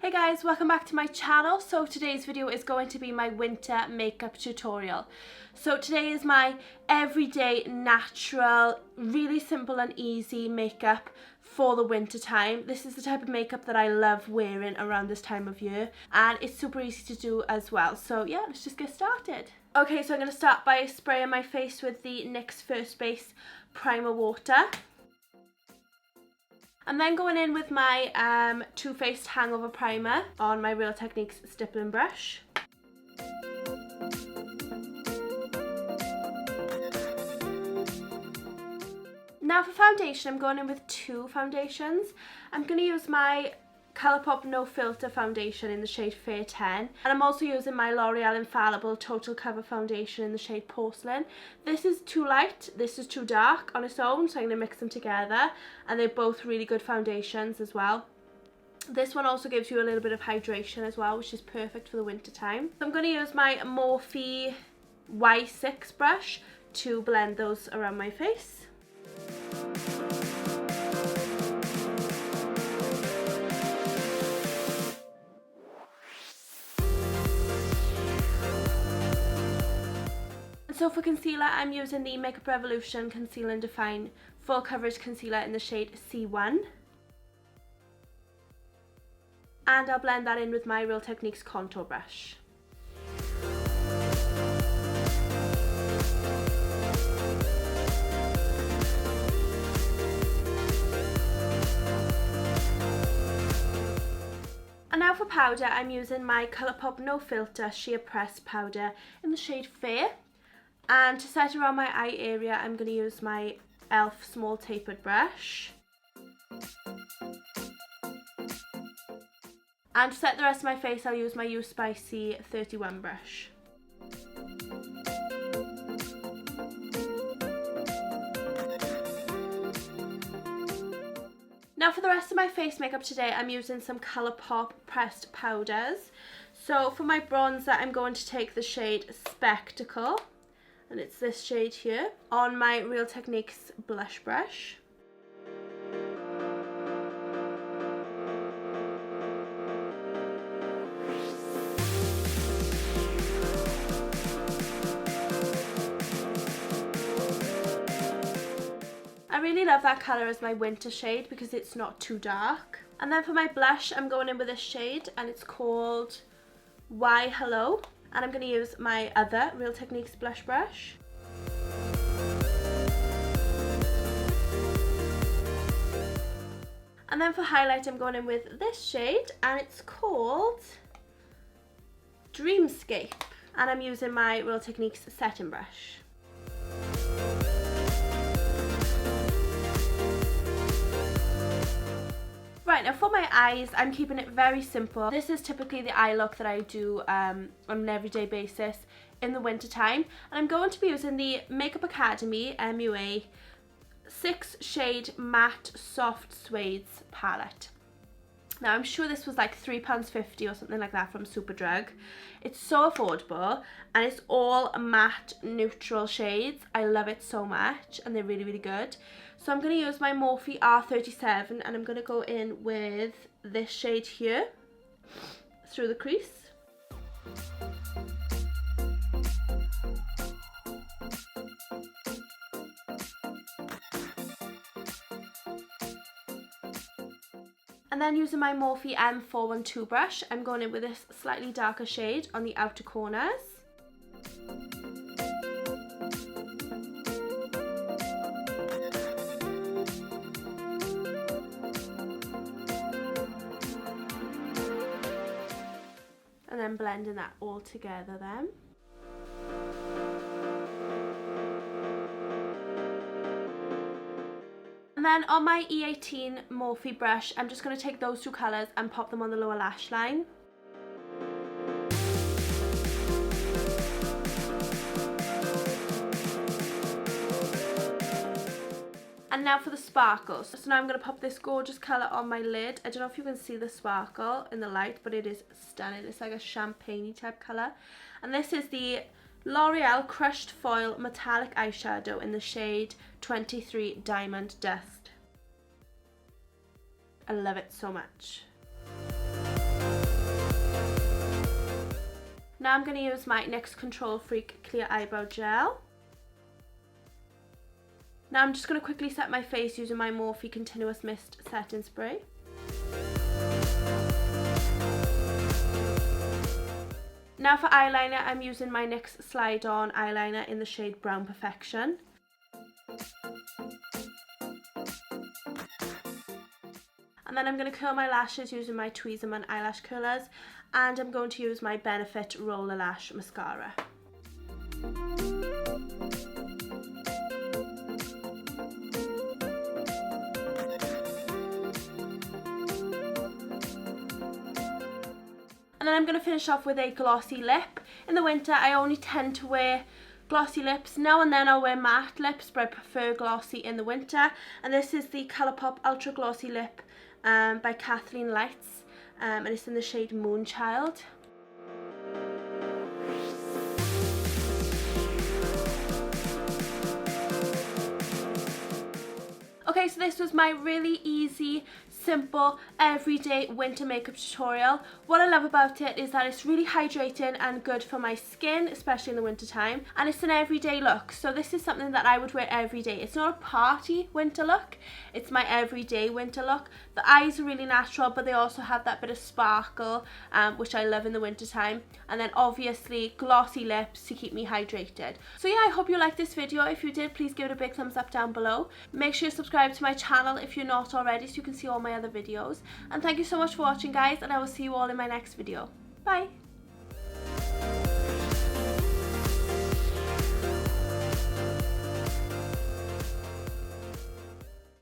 Hey guys, welcome back to my channel. So today's video is going to be my winter makeup tutorial. So today is my everyday natural, really simple and easy makeup for the winter time. This is the type of makeup that I love wearing around this time of year, and it's super easy to do as well. So yeah, let's just get started. Okay, so I'm going to start by spraying my face with the NYX First Base Primer Water. I'm then going in with my Too Faced Hangover Primer on my Real Techniques stippling brush. Now for foundation, I'm going in with two foundations. I'm going to use my Colourpop No Filter foundation in the shade Fair 10, and I'm also using my L'Oreal Infallible Total Cover foundation in the shade Porcelain. This is too light, this is too dark on its own, so I'm going to mix them together, and they're both really good foundations as well. This one also gives you a little bit of hydration as well, which is perfect for the winter time. So I'm going to use my Morphe Y6 brush to blend those around my face. So for concealer, I'm using the Makeup Revolution Conceal and Define Full Coverage Concealer in the shade C1. And I'll blend that in with my Real Techniques contour brush. And now for powder, I'm using my Colourpop No Filter Sheer Press powder in the shade Fair. And to set around my eye area, I'm going to use my e.l.f. small tapered brush. And to set the rest of my face, I'll use my You Spicy 31 brush. Now for the rest of my face makeup today, I'm using some Colourpop pressed powders. So for my bronzer, I'm going to take the shade Spectacle, and it's this shade here, on my Real Techniques blush brush. I really love that colour as my winter shade because it's not too dark. And then for my blush, I'm going in with this shade, and it's called Why Hello. And I'm going to use my other Real Techniques blush brush. And then for highlight, I'm going in with this shade, and it's called Dreamscape. And I'm using my Real Techniques setting brush. Right, now for my eyes, I'm keeping it very simple. This is typically the eye look that I do on an everyday basis in the winter time. And I'm going to be using the Makeup Academy MUA 6 shade matte soft suedes palette. Now I'm sure this was like £3.50 or something like that from Superdrug. It's so affordable, and it's all matte neutral shades. I love it so much, and they're really, really good. So I'm going to use my Morphe R37, and I'm going to go in with this shade here through the crease. And then using my Morphe M412 brush, I'm going in with this slightly darker shade on the outer corners. And then blending that all together then. And then on my E18 Morphe brush, I'm just going to take those two colours and pop them on the lower lash line. And now for the sparkles. So now I'm going to pop this gorgeous colour on my lid. I don't know if you can see the sparkle in the light, but it is stunning. It's like a champagne-y type colour. And this is the L'Oreal Crushed Foil Metallic Eyeshadow in the shade 23 Diamond Dust. I love it so much. Now I'm going to use my NYX Control Freak Clear Eyebrow Gel. Now I'm just going to quickly set my face using my Morphe Continuous Mist Setting Spray. Now for eyeliner, I'm using my NYX Slide On eyeliner in the shade Brown Perfection. And then I'm going to curl my lashes using my Tweezerman eyelash curlers, and I'm going to use my Benefit Roller Lash Mascara. And then I'm going to finish off with a glossy lip. In the winter I only tend to wear glossy lips. Now and then I'll wear matte lips, but I prefer glossy in the winter. And this is the Colourpop Ultra Glossy Lip by Kathleen Lights, and it's in the shade Moonchild. Okay, so this was my really easy, simple, everyday winter makeup tutorial. What I love about it is that it's really hydrating and good for my skin, especially in the winter time, and it's an everyday look. So this is something that I would wear every day. It's not a party winter look, it's my everyday winter look. The eyes are really natural, but they also have that bit of sparkle, which I love in the winter time. And then obviously glossy lips to keep me hydrated. So yeah, I hope you liked this video. If you did, please give it a big thumbs up down below. Make sure you subscribe to my channel if you're not already, so you can see all my other videos. And thank you so much for watching, guys, and I will see you all in my next video. Bye!